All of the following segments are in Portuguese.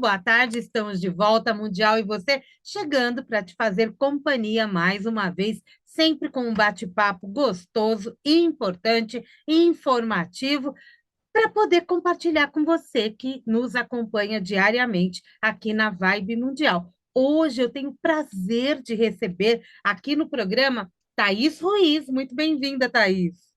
boa tarde, estamos de volta, Mundial e você, chegando para te fazer companhia mais uma vez, sempre com um bate-papo gostoso, importante e informativo, para poder compartilhar com você que nos acompanha diariamente aqui na Vibe Mundial. Hoje eu tenho o prazer de receber aqui no programa Thaís Ruiz. Muito bem-vinda, Thaís.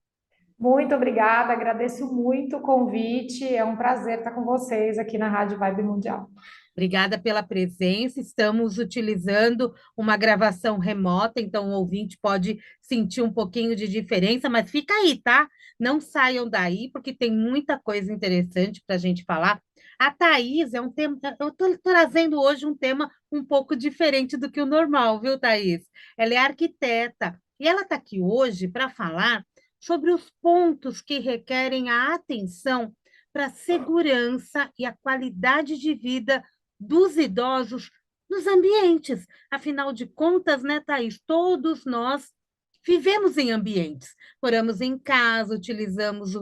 Muito obrigada, agradeço muito o convite. É um prazer estar com vocês aqui na Rádio Vibe Mundial. Obrigada pela presença. Estamos utilizando uma gravação remota, então o ouvinte pode sentir um pouquinho de diferença, mas fica aí, tá? Não saiam daí, porque tem muita coisa interessante para a gente falar. A Thaís é um tema. Eu estou trazendo hoje um tema um pouco diferente do que o normal, viu, Thaís? Ela é arquiteta e ela está aqui hoje para falar sobre os pontos que requerem a atenção para a segurança e a qualidade de vida dos idosos nos ambientes. Afinal de contas, né, Thaís? Todos nós vivemos em ambientes, moramos em casa, utilizamos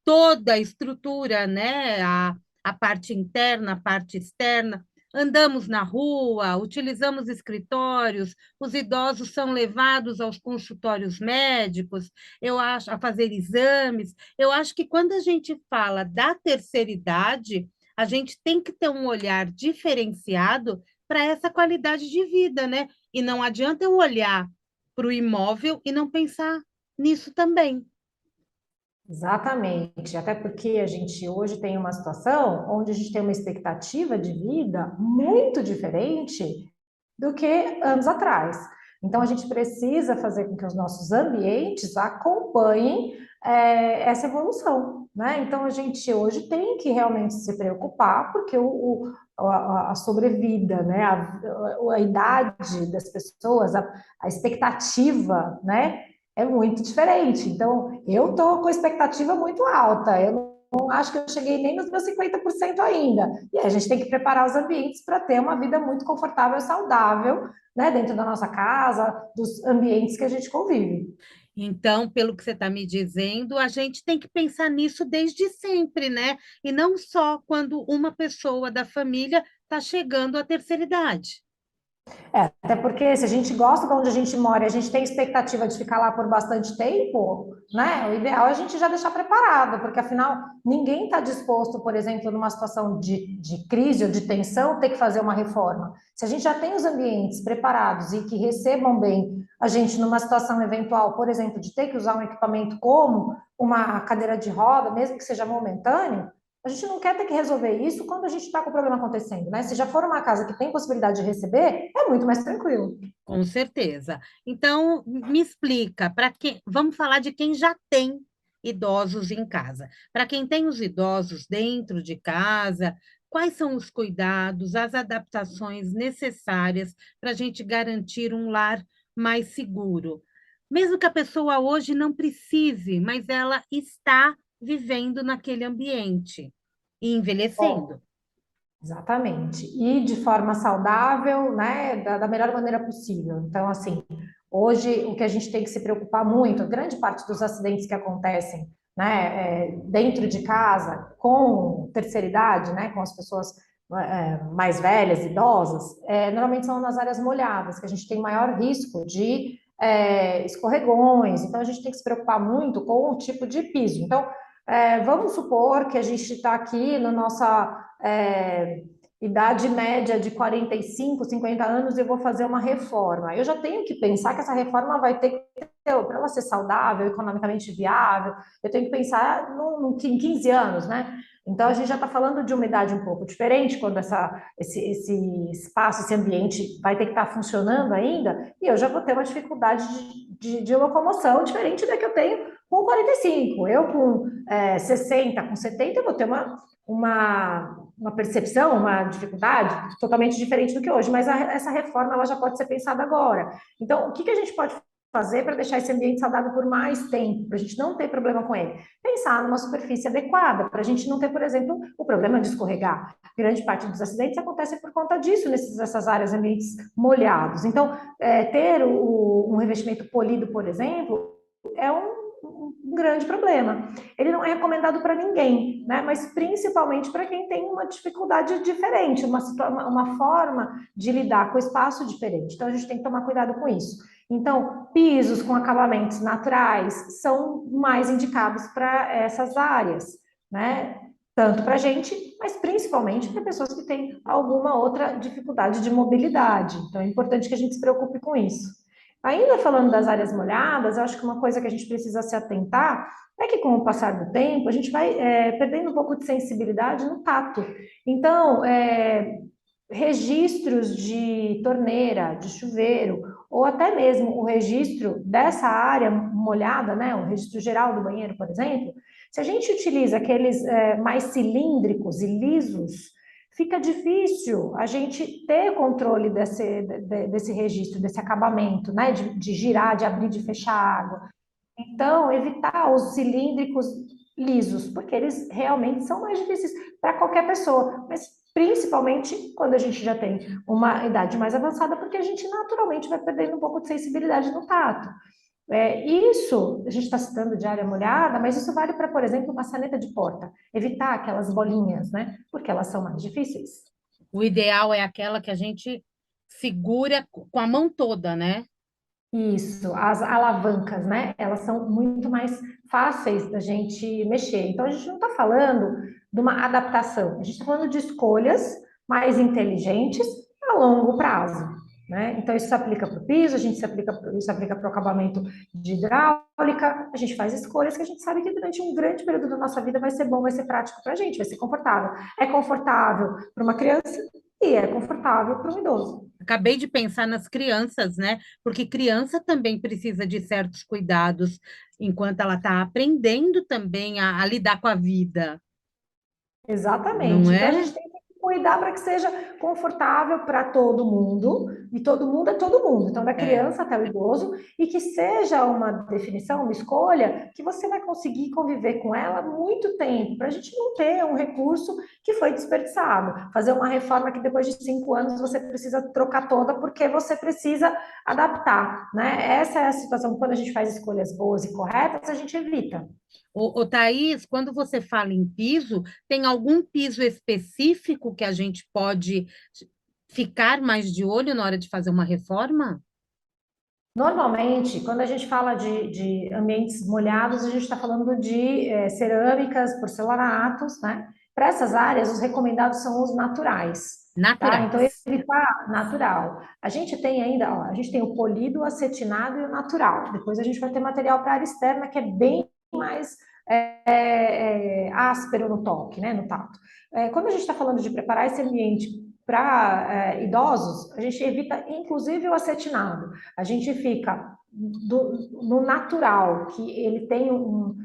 toda a estrutura, né? A parte interna, a parte externa. Andamos na rua, utilizamos escritórios, os idosos são levados aos consultórios médicos, eu acho, a fazer exames. Eu acho que quando a gente fala da terceira idade, a gente tem que ter um olhar diferenciado para essa qualidade de vida, né? E não adianta eu olhar para o imóvel e não pensar nisso também. Exatamente, até porque a gente hoje tem uma situação onde a gente tem uma expectativa de vida muito diferente do que anos atrás. Então, a gente precisa fazer com que os nossos ambientes acompanhem essa evolução, né? Então, a gente hoje tem que realmente se preocupar, porque a sobrevida, né? A idade das pessoas, a expectativa, né? É muito diferente. Então, eu estou com a expectativa muito alta. Eu não acho que eu cheguei nem nos meus 50% ainda. E a gente tem que preparar os ambientes para ter uma vida muito confortável e saudável, né, dentro da nossa casa, dos ambientes que a gente convive. Então, pelo que você está me dizendo, a gente tem que pensar nisso desde sempre, né? E não só quando uma pessoa da família está chegando à terceira idade. Até porque se a gente gosta de onde a gente mora e a gente tem expectativa de ficar lá por bastante tempo, né? O ideal é a gente já deixar preparado, porque afinal ninguém está disposto, por exemplo, numa situação de crise ou de tensão, ter que fazer uma reforma. Se a gente já tem os ambientes preparados e que recebam bem a gente numa situação eventual, por exemplo, de ter que usar um equipamento como uma cadeira de roda, mesmo que seja momentâneo, a gente não quer ter que resolver isso quando a gente está com o problema acontecendo, né? Se já for uma casa que tem possibilidade de receber, é muito mais tranquilo. Com certeza. Então, me explica, para quem, vamos falar de quem já tem idosos em casa. Para quem tem os idosos dentro de casa, quais são os cuidados, as adaptações necessárias para a gente garantir um lar mais seguro? Mesmo que a pessoa hoje não precise, mas ela está vivendo naquele ambiente e Bom, envelhecendo. exatamente. E de forma saudável, né, da melhor maneira possível. Então, assim, hoje o que a gente tem que se preocupar muito, grande parte dos acidentes que acontecem, né, dentro de casa, com terceira idade, né, com as pessoas mais velhas, idosas, normalmente são nas áreas molhadas, que a gente tem maior risco de escorregões. Então, a gente tem que se preocupar muito com o tipo de piso. Então, vamos supor que a gente está aqui na nossa idade média de 45, 50 anos, eu vou fazer uma reforma. Eu já tenho que pensar que essa reforma vai ter que, para ela ser saudável, economicamente viável, eu tenho que pensar em 15 anos, né? Então, a gente já está falando de uma idade um pouco diferente, quando esse espaço, esse ambiente vai ter que estar funcionando ainda, e eu já vou ter uma dificuldade de locomoção diferente da que eu tenho com 45. Eu com 60, com 70, eu vou ter uma percepção, uma dificuldade totalmente diferente do que hoje, mas essa reforma ela já pode ser pensada agora. Então, o que a gente pode fazer para deixar esse ambiente saudável por mais tempo, para a gente não ter problema com ele? Pensar numa superfície adequada, para a gente não ter, por exemplo, o problema de escorregar. Grande parte dos acidentes acontece por conta disso, nessas áreas, ambientes molhados. Então, ter um revestimento polido, por exemplo, é um grande problema. Ele não é recomendado para ninguém, né? Mas principalmente para quem tem uma dificuldade diferente, uma forma de lidar com o espaço diferente. Então, a gente tem que tomar cuidado com isso. Então, pisos com acabamentos naturais são mais indicados para essas áreas, né? Tanto para a gente, mas principalmente para pessoas que têm alguma outra dificuldade de mobilidade. Então, é importante que a gente se preocupe com isso. Ainda falando das áreas molhadas, eu acho que uma coisa que a gente precisa se atentar é que, com o passar do tempo, a gente vai perdendo um pouco de sensibilidade no tato. Então, registros de torneira, de chuveiro, ou até mesmo o registro dessa área molhada, né, o registro geral do banheiro, por exemplo, se a gente utiliza aqueles mais cilíndricos e lisos, fica difícil a gente ter controle desse registro, desse acabamento, né, de girar, de abrir, de fechar a água. Então, evitar os cilíndricos lisos, porque eles realmente são mais difíceis para qualquer pessoa, mas principalmente quando a gente já tem uma idade mais avançada, porque a gente naturalmente vai perdendo um pouco de sensibilidade no tato. Isso, a gente está citando de área molhada, mas isso vale para, por exemplo, maçaneta de porta. Evitar aquelas bolinhas, né? Porque elas são mais difíceis. O ideal é aquela que a gente segura com a mão toda, né? Isso, as alavancas, né? Elas são muito mais fáceis da gente mexer. Então, a gente não está falando de uma adaptação, a gente está falando de escolhas mais inteligentes a longo prazo, né? Então, isso se aplica para o piso, isso se aplica para o acabamento de hidráulica, a gente faz escolhas que a gente sabe que durante um grande período da nossa vida vai ser bom, vai ser prático para a gente, vai ser confortável. É confortável para uma criança e é confortável para um idoso. Acabei de pensar nas crianças, né? Porque criança também precisa de certos cuidados enquanto ela está aprendendo também a lidar com a vida, não Exatamente. Então a é? gente tem que cuidar para que seja confortável para todo mundo, e todo mundo é todo mundo, então da É. criança até o idoso, e que seja uma definição, uma escolha que você vai conseguir conviver com ela muito tempo, para a gente não ter um recurso que foi desperdiçado. Fazer uma reforma que depois de 5 anos você precisa trocar toda porque você precisa adaptar, né? Essa é a situação. Quando a gente faz escolhas boas e corretas, a gente evita. Thaís, quando você fala em piso, tem algum piso específico que a gente pode ficar mais de olho na hora de fazer uma reforma? Normalmente, quando a gente fala de ambientes molhados, a gente está falando de cerâmicas, porcelanatos, né? Para essas áreas, os recomendados são os naturais, tá? Então, Naturais. evitar natural. A gente tem ainda, ó, a gente tem o polido, o acetinado e o natural. Depois a gente vai ter material para área externa, que é bem mais áspero no toque, né? No tato. Quando a gente está falando de preparar esse ambiente para idosos, a gente evita inclusive o acetinado. A gente fica no natural, que ele tem um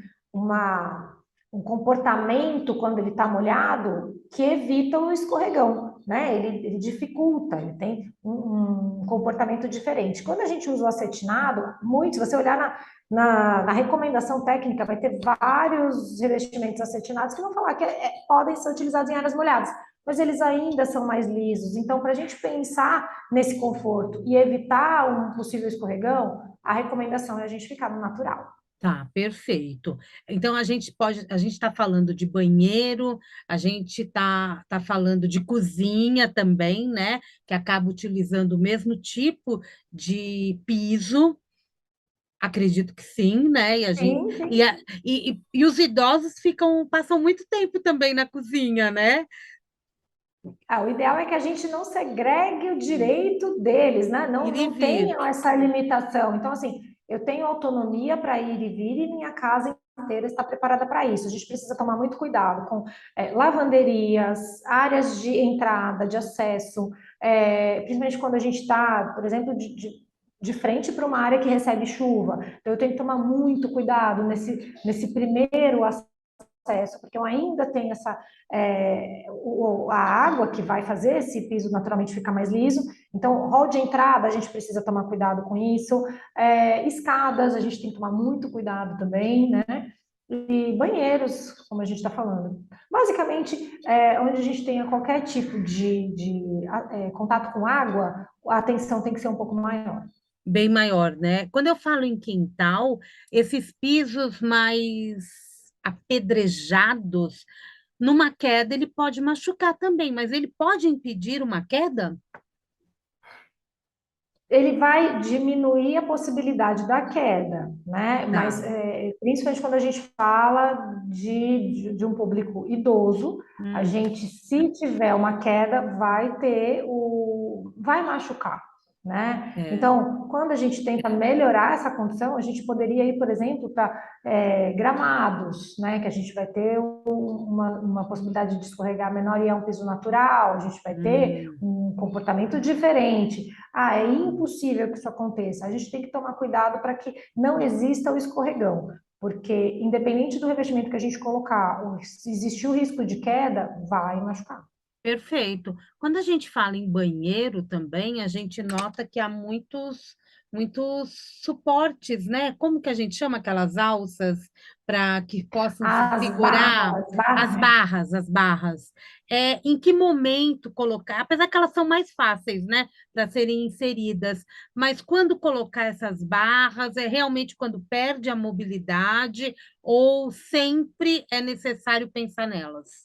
comportamento quando ele está molhado que evita o escorregão, né? Ele dificulta, ele tem um comportamento diferente. Quando a gente usa o acetinado, muito, se você olhar na recomendação técnica, vai ter vários revestimentos acetinados que vão falar que podem ser utilizados em áreas molhadas, mas eles ainda são mais lisos. Então, para a gente pensar nesse conforto e evitar um possível escorregão, a recomendação é a gente ficar no natural. Tá, perfeito. Então a gente está falando de banheiro, a gente tá falando de cozinha também, né? Que acaba utilizando o mesmo tipo de piso. Acredito que sim, né? E, a gente, Sim, sim. e os idosos passam muito tempo também na cozinha, né? O ideal é que a gente não segregue o direito deles, né? Ir Não, e não vir. tenham essa limitação. Então, assim, eu tenho autonomia para ir e vir e minha casa inteira está preparada para isso. A gente precisa tomar muito cuidado com lavanderias, áreas de entrada, de acesso, principalmente quando a gente está, por exemplo, de frente para uma área que recebe chuva. Então, eu tenho que tomar muito cuidado nesse primeiro acesso, porque eu ainda tenho a água que vai fazer esse piso naturalmente ficar mais liso. Então, hall de entrada, a gente precisa tomar cuidado com isso. Escadas, a gente tem que tomar muito cuidado também, né? E banheiros, como a gente está falando. Basicamente, onde a gente tenha qualquer tipo de contato com água, a atenção tem que ser um pouco maior. bem maior, né? Quando eu falo em quintal, esses pisos mais apedrejados, numa queda ele pode machucar também, mas ele pode impedir uma queda? Ele vai diminuir a possibilidade da queda, né? Mas Tá. principalmente quando a gente fala de um público idoso, a Hum, gente, se tiver uma queda, vai machucar, né? é. Então, quando a gente tenta melhorar essa condição, a gente poderia ir, por exemplo, para gramados, né? Que a gente vai ter uma possibilidade de escorregar menor e é um piso natural, a gente vai ter Hum. um comportamento diferente. Ah, é impossível que isso aconteça. A gente tem que tomar cuidado para que não exista o escorregão, porque independente do revestimento que a gente colocar, se existir o risco de queda, vai machucar. Perfeito. Quando a gente fala em banheiro também, a gente nota que há muitos suportes, né? Como que a gente chama aquelas alças para que possam As segurar barras, barras. as barras. Em que momento colocar? Apesar que elas são mais fáceis, né, para serem inseridas, mas quando colocar essas barras, é realmente quando perde a mobilidade ou sempre é necessário pensar nelas?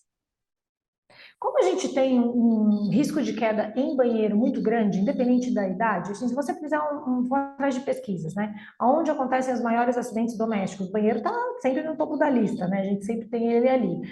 Como a gente tem um risco de queda em banheiro muito grande, independente da idade, assim, se você fizer vou atrás de pesquisas, né? Onde acontecem os maiores acidentes domésticos, o banheiro está sempre no topo da lista, né? A gente sempre tem ele ali.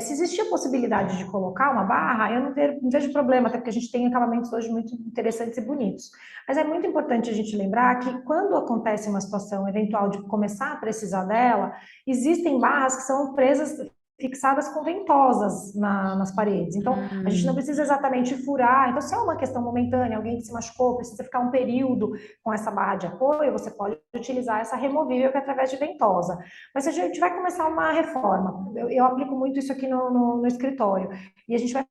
Se existir a possibilidade de colocar uma barra, eu não vejo problema, até porque a gente tem acabamentos hoje muito interessantes e bonitos. Mas é muito importante a gente lembrar que quando acontece uma situação eventual de começar a precisar dela, existem barras que são presas fixadas com ventosas nas paredes. Então, a gente não Hum. precisa exatamente furar. Então, se é uma questão momentânea, alguém que se machucou, precisa ficar um período com essa barra de apoio, você pode utilizar essa removível que é através de ventosa. Mas se a gente vai começar uma reforma, eu aplico muito isso aqui no escritório, e a gente vai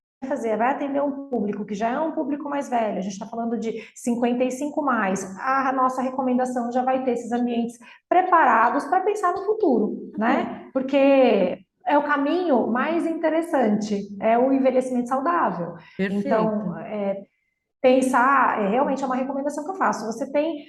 atender um público que já é um público mais velho, a gente está falando de 55 mais, a nossa recomendação já vai ter esses ambientes preparados para pensar no futuro, Bom, né? Porque é o caminho mais interessante, é o envelhecimento saudável. perfeito. Então, pensar, realmente é uma recomendação que eu faço. Você tem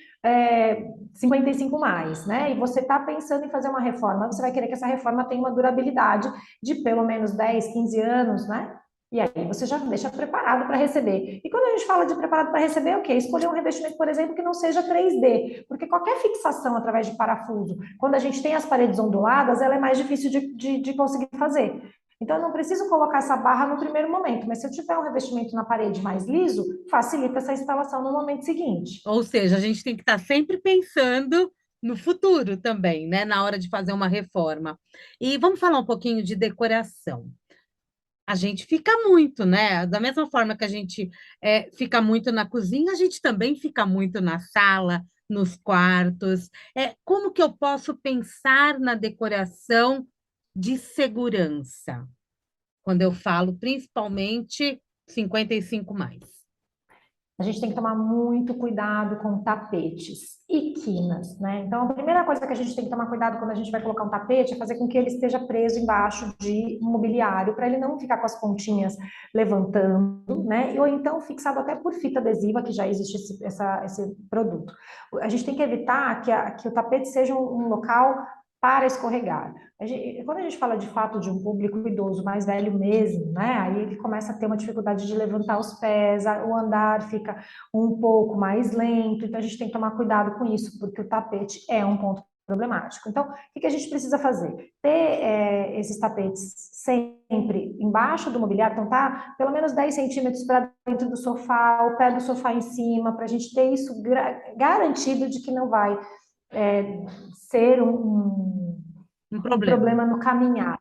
55 mais, né? E você está pensando em fazer uma reforma, você vai querer que essa reforma tenha uma durabilidade de pelo menos 10, 15 anos, né? E aí você já deixa preparado para receber. E quando a gente fala de preparado para receber, o quê? Escolher um revestimento, por exemplo, que não seja 3D, porque qualquer fixação através de parafuso, quando a gente tem as paredes onduladas, ela é mais difícil de conseguir fazer. Então, eu não preciso colocar essa barra no primeiro momento, mas se eu tiver um revestimento na parede mais liso, facilita essa instalação no momento seguinte. Ou seja, a gente tem que estar sempre pensando no futuro também, né? Na hora de fazer uma reforma. E vamos falar um pouquinho de decoração. A gente fica muito, né? Da mesma forma que a gente fica muito na cozinha, a gente também fica muito na sala, nos quartos. Como que eu posso pensar na decoração de segurança? Quando eu falo principalmente 55 mais. A gente tem que tomar muito cuidado com tapetes e quinas, né? Então, a primeira coisa que a gente tem que tomar cuidado quando a gente vai colocar um tapete é fazer com que ele esteja preso embaixo de mobiliário, para ele não ficar com as pontinhas levantando, né? Ou então fixado até por fita adesiva, que já existe esse produto. A gente tem que evitar que o tapete seja um local para escorregar. Quando a gente fala de fato de um público idoso mais velho mesmo, né? Aí ele começa a ter uma dificuldade de levantar os pés, o andar fica um pouco mais lento, então a gente tem que tomar cuidado com isso, porque o tapete é um ponto problemático. Então, o que a gente precisa fazer? Ter esses tapetes sempre embaixo do mobiliário, então tá pelo menos 10 centímetros para dentro do sofá, o pé do sofá em cima, para a gente ter isso garantido de que não vai ser Um um problema. problema no caminhar.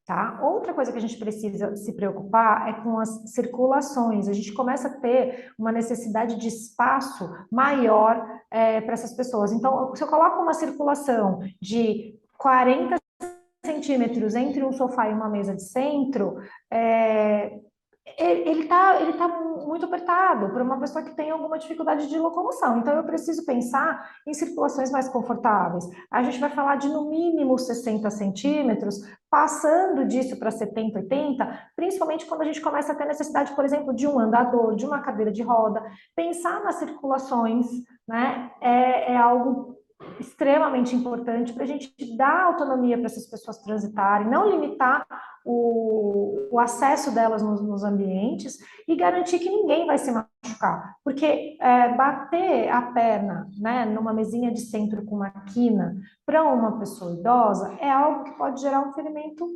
Tá? Outra coisa que a gente precisa se preocupar é com as circulações. A gente começa a ter uma necessidade de espaço maior para essas pessoas. Então, se eu coloco uma circulação de 40 centímetros entre um sofá e uma mesa de centro, ele tá muito apertado para uma pessoa que tem alguma dificuldade de locomoção. Então, eu preciso pensar em circulações mais confortáveis. A gente vai falar de no mínimo 60 centímetros, passando disso para 70, 80, principalmente quando a gente começa a ter necessidade, por exemplo, de um andador, de uma cadeira de roda. Pensar nas circulações né, é algo extremamente importante para a gente dar autonomia para essas pessoas transitarem, não limitar o acesso delas nos ambientes e garantir que ninguém vai se machucar. Porque bater a perna, né, numa mesinha de centro com uma quina para uma pessoa idosa é algo que pode gerar um ferimento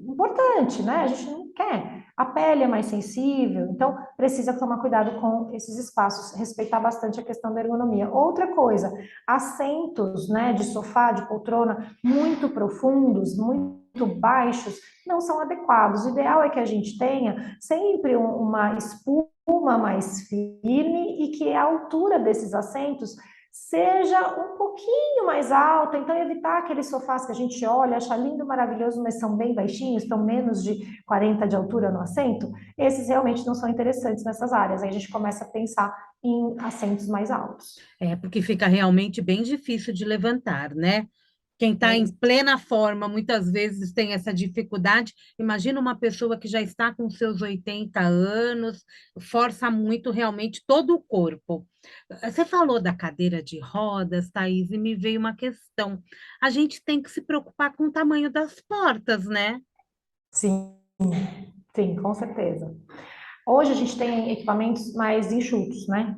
importante, né? A gente não quer. A pele é mais sensível, então precisa tomar cuidado com esses espaços, respeitar bastante a questão da ergonomia. Outra coisa, assentos, né, de sofá, de poltrona, muito profundos, muito baixos, não são adequados. O ideal é que a gente tenha sempre uma espuma mais firme e que a altura desses assentos seja um pouquinho mais alta, então evitar aqueles sofás que a gente olha, acha lindo, maravilhoso, mas são bem baixinhos, estão menos de 40 de altura no assento, esses realmente não são interessantes nessas áreas, aí a gente começa a pensar em assentos mais altos. É, porque fica realmente bem difícil de levantar, né? Quem está em plena forma muitas vezes tem essa dificuldade. Imagina uma pessoa que já está com seus 80 anos, força muito realmente todo o corpo. Você falou da cadeira de rodas, Thaís, e me veio uma questão. A gente tem que se preocupar com o tamanho das portas, né? Sim, sim, com certeza. Hoje a gente tem equipamentos mais enxutos, né?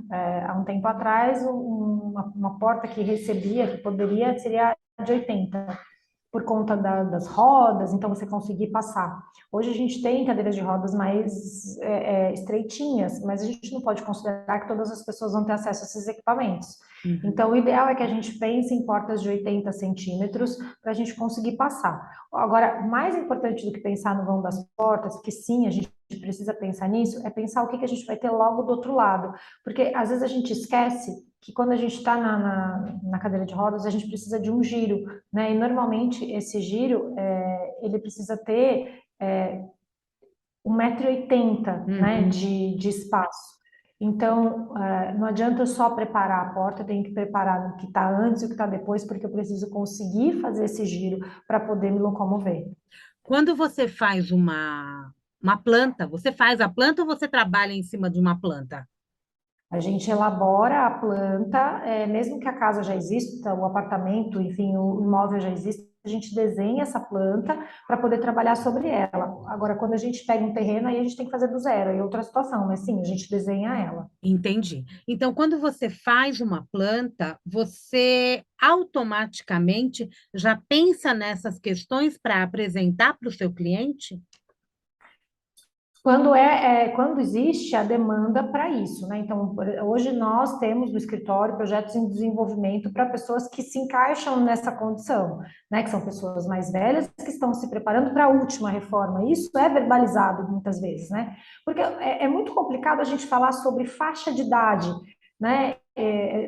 Há um tempo atrás, uma porta que recebia, que poderia, seria de 80 por conta das rodas, então você conseguir passar. Hoje a gente tem cadeiras de rodas mais estreitinhas, mas a gente não pode considerar que todas as pessoas vão ter acesso a esses equipamentos. Uhum. Então, o ideal é que a gente pense em portas de 80 centímetros para a gente conseguir passar. Agora, mais importante do que pensar no vão das portas, que sim, a gente precisa pensar nisso, é pensar o que a gente vai ter logo do outro lado. Porque às vezes a gente esquece que quando a gente está na cadeira de rodas, a gente precisa de um giro, né? E normalmente esse giro, ele precisa ter 1,80 m, né, Uhum. de espaço. Então, não adianta eu só preparar a porta, eu tenho que preparar o que está antes e o que está depois, porque eu preciso conseguir fazer esse giro para poder me locomover. Quando você faz uma planta, você faz a planta ou você trabalha em cima de uma planta? A gente elabora a planta, mesmo que a casa já exista, o apartamento, enfim, o imóvel já exista, a gente desenha essa planta para poder trabalhar sobre ela. Agora, quando a gente pega um terreno, aí a gente tem que fazer do zero, aí é outra situação, mas sim, a gente desenha ela. Entendi. Então, quando você faz uma planta, você automaticamente já pensa nessas questões para apresentar para o seu cliente? Quando existe a demanda para isso, né? Então, hoje nós temos no escritório projetos em desenvolvimento para pessoas que se encaixam nessa condição, né? Que são pessoas mais velhas que estão se preparando para a última reforma. Isso é verbalizado muitas vezes, né? Porque é muito complicado a gente falar sobre faixa de idade, né?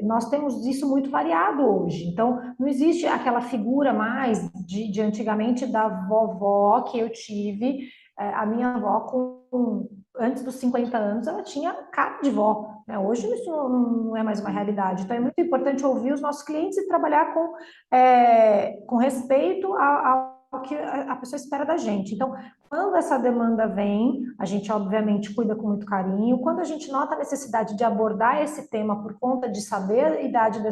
Nós temos isso muito variado hoje. Então, não existe aquela figura mais de antigamente da vovó que eu tive. A minha avó, antes dos 50 anos, ela tinha cara de vó, né? Hoje isso não é mais uma realidade. Então é muito importante ouvir os nossos clientes e trabalhar com respeito ao que a pessoa espera da gente. Então, quando essa demanda vem, a gente obviamente cuida com muito carinho. Quando a gente nota a necessidade de abordar esse tema por conta de saber a idade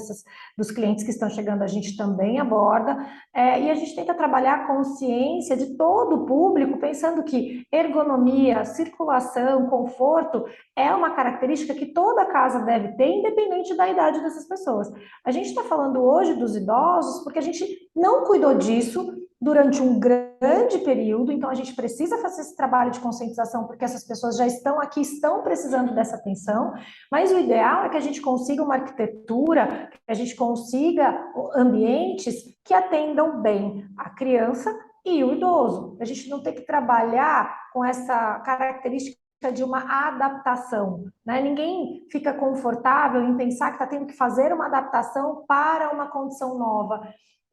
dos clientes que estão chegando, a gente também aborda. E a gente tenta trabalhar a consciência de todo o público, pensando que ergonomia, circulação, conforto é uma característica que toda casa deve ter, independente da idade dessas pessoas. A gente está falando hoje dos idosos porque a gente não cuidou disso durante um grande período, então a gente precisa fazer esse trabalho de conscientização, porque essas pessoas já estão aqui, estão precisando dessa atenção, mas o ideal é que a gente consiga uma arquitetura, que a gente consiga ambientes que atendam bem a criança e o idoso. A gente não tem que trabalhar com essa característica de uma adaptação, né? Ninguém fica confortável em pensar que está tendo que fazer uma adaptação para uma condição nova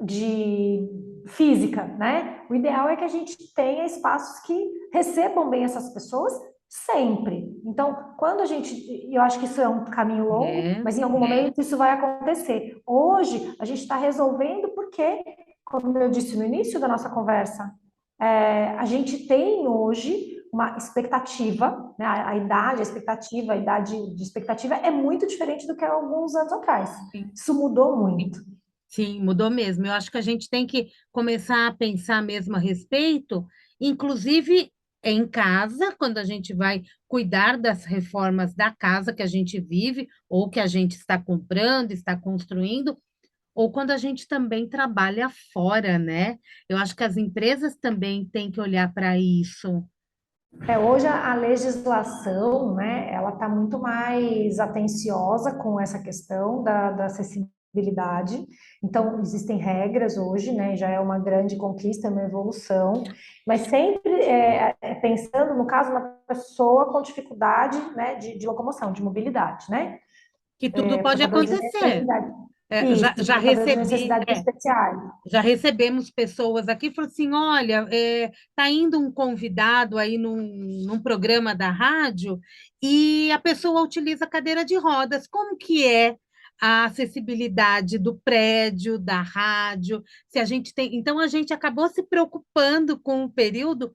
de física, né? O ideal é que a gente tenha espaços que recebam bem essas pessoas sempre. Então, quando a gente, eu acho que isso é um caminho longo, É. mas em algum momento isso vai acontecer. Hoje, a gente está resolvendo porque, como eu disse no início da nossa conversa, a gente tem hoje uma expectativa, né? A idade, a idade de expectativa é muito diferente do que há alguns anos atrás. Sim, Isso mudou muito. sim, mudou mesmo. Eu acho que a gente tem que começar a pensar mesmo a respeito, inclusive em casa, quando a gente vai cuidar das reformas da casa que a gente vive, ou que a gente está comprando, está construindo, ou quando a gente também trabalha fora, né? Eu acho que as empresas também têm que olhar para isso. Hoje a legislação, né, ela está muito mais atenciosa com essa questão da acessibilidade. Então, existem regras hoje, né, já é uma grande conquista, uma evolução, mas sempre pensando, no caso, na pessoa com dificuldade, né, de locomoção, de mobilidade, né, Que tudo pode portador de acontecer. necessidade. É, Isso, já portador de recebi, necessidades especiais. já recebemos pessoas aqui e falaram assim: olha, tá indo um convidado aí num programa da rádio e a pessoa utiliza cadeira de rodas. Como que é a acessibilidade do prédio, da rádio? Se a gente tem. Então a gente acabou se preocupando com o período,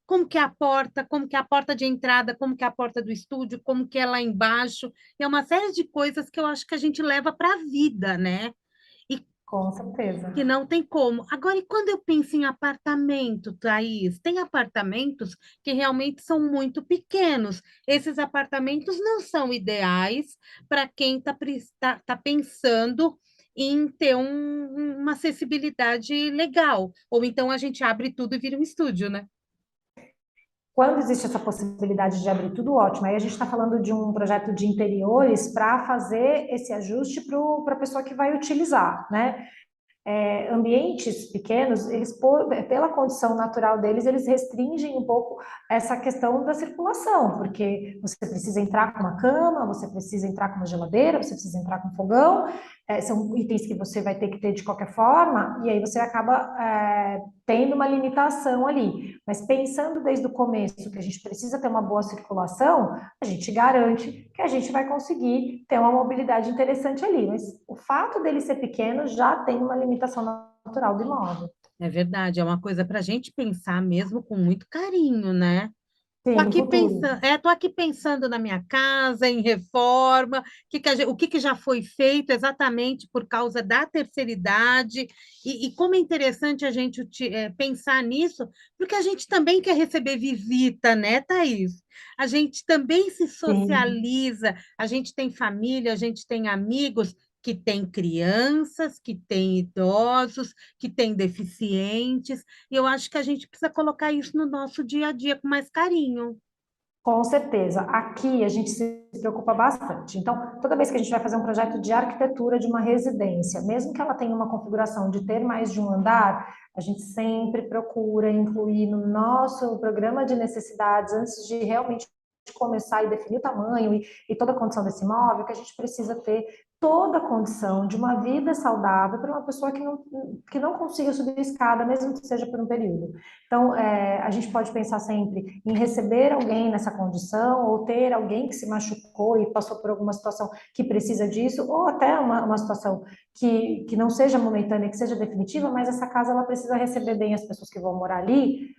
como que é a porta, como que é a porta de entrada, como que é a porta do estúdio, como que é lá embaixo. É uma série de coisas que eu acho que a gente leva para a vida, né? E Com certeza. que não tem como. Agora, e quando eu penso em apartamento, Thaís, tem apartamentos que realmente são muito pequenos. Esses apartamentos não são ideais para quem tá pensando em ter uma acessibilidade legal. Ou então a gente abre tudo e vira um estúdio, né? Quando existe essa possibilidade de abrir tudo, ótimo. Aí a gente está falando de um projeto de interiores para fazer esse ajuste para a pessoa que vai utilizar, né? Ambientes pequenos, eles, pela condição natural deles, eles restringem um pouco essa questão da circulação, porque você precisa entrar com uma cama, você precisa entrar com uma geladeira, você precisa entrar com um fogão, são itens que você vai ter que ter de qualquer forma, e aí você acaba tendo uma limitação ali. Mas pensando desde o começo que a gente precisa ter uma boa circulação, a gente garante que a gente vai conseguir ter uma mobilidade interessante ali. Mas o fato dele ser pequeno já tem uma limitação natural do imóvel. É verdade, é uma coisa para a gente pensar mesmo com muito carinho, né? Tô Sim, no aqui futuro. pensando, tô aqui pensando na minha casa, em reforma, o que que já foi feito exatamente por causa da terceira idade, e como é interessante a gente pensar nisso, porque a gente também quer receber visita, né, Thaís? A gente também se Sim. socializa, a gente tem família, a gente tem amigos que têm crianças, que têm idosos, que têm deficientes, e eu acho que a gente precisa colocar isso no nosso dia a dia com mais carinho. Com certeza. Aqui a gente se preocupa bastante. Então, toda vez que a gente vai fazer um projeto de arquitetura de uma residência, mesmo que ela tenha uma configuração de ter mais de um andar, a gente sempre procura incluir no nosso programa de necessidades, antes de realmente começar e definir o tamanho e toda a condição desse imóvel, que a gente precisa ter toda a condição de uma vida saudável para uma pessoa que não consiga subir a escada, mesmo que seja por um período. Então, a gente pode pensar sempre em receber alguém nessa condição, ou ter alguém que se machucou e passou por alguma situação que precisa disso, ou até uma situação que não seja momentânea, que seja definitiva, mas essa casa ela precisa receber bem as pessoas que vão morar ali,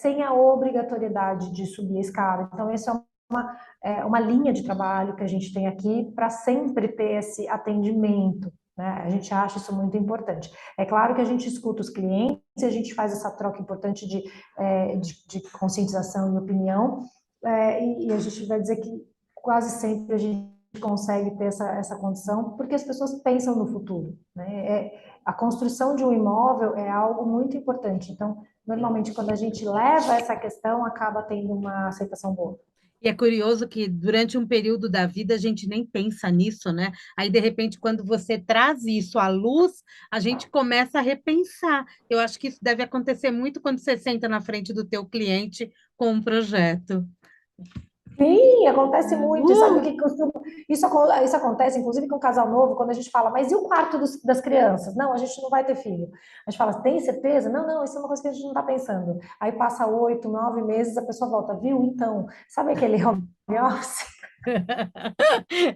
sem a obrigatoriedade de subir a escada. Então, essa uma linha de trabalho que a gente tem aqui para sempre ter esse atendimento, né? A gente acha isso muito importante. É claro que a gente escuta os clientes, a gente faz essa troca importante de conscientização e opinião, e a gente vai dizer que quase sempre a gente consegue ter essa condição, porque as pessoas pensam no futuro, né? A construção de um imóvel é algo muito importante, então, normalmente, quando a gente leva essa questão, acaba tendo uma aceitação boa. E é curioso que durante um período da vida a gente nem pensa nisso, né? Aí, de repente, quando você traz isso à luz, a gente começa a repensar. Eu acho que isso deve acontecer muito quando você senta na frente do teu cliente com um projeto. Sim, acontece muito. E sabe o Uh! que costuma... Isso acontece, inclusive, com um casal novo, quando a gente fala, mas e o quarto das crianças? Não, a gente não vai ter filho. A gente fala, tem certeza? Não, não, isso é uma coisa que a gente não está pensando. Aí passa 8, 9 meses, a pessoa volta, viu? Então, sabe aquele home office?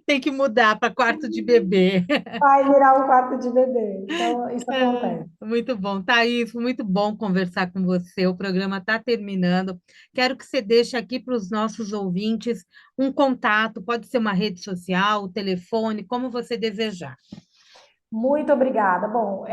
Tem que mudar para quarto de bebê. Vai virar um quarto de bebê. Então, isso acontece. Muito bom, Thaís, foi muito bom conversar com você. O programa está terminando. Quero que você deixe aqui para os nossos ouvintes um contato, pode ser uma rede social, telefone, como você desejar. Muito obrigada. Bom,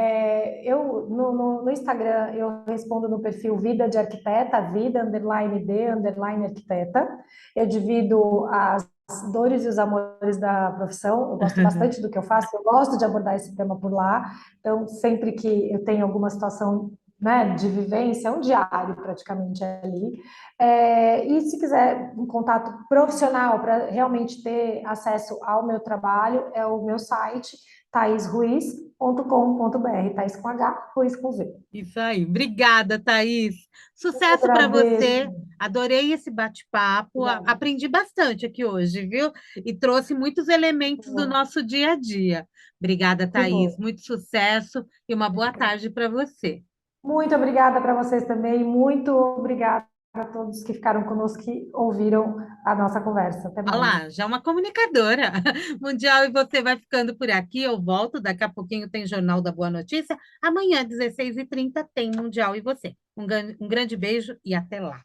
eu no Instagram eu respondo no perfil Vida de Arquiteta, vida underline de underline arquiteta. Eu divido as dores e os amores da profissão. Eu gosto bastante do que eu faço, eu gosto de abordar esse tema por lá. Então, sempre que eu tenho alguma situação, né, de vivência, é um diário praticamente ali. E se quiser um contato profissional para realmente ter acesso ao meu trabalho, é o meu site taisruiz.com.br, Thais com H, Ruiz com Z. Isso aí. Obrigada, Thaís. Eu Sucesso para agradeço. você. Adorei esse bate-papo. Obrigada. Aprendi bastante aqui hoje, viu? E trouxe muitos Que elementos do bom. nossa dia a dia. Obrigada, Que Thaís. bom. Muito sucesso e uma boa tarde para você. Muito obrigada para vocês também. Muito obrigada a todos que ficaram conosco, que ouviram a nossa conversa. Até Olha mais. lá, já é uma comunicadora mundial e você vai ficando por aqui. Eu volto. Daqui a pouquinho tem Jornal da Boa Notícia. Amanhã, 16h30, tem Mundial e você. Um grande beijo e até lá.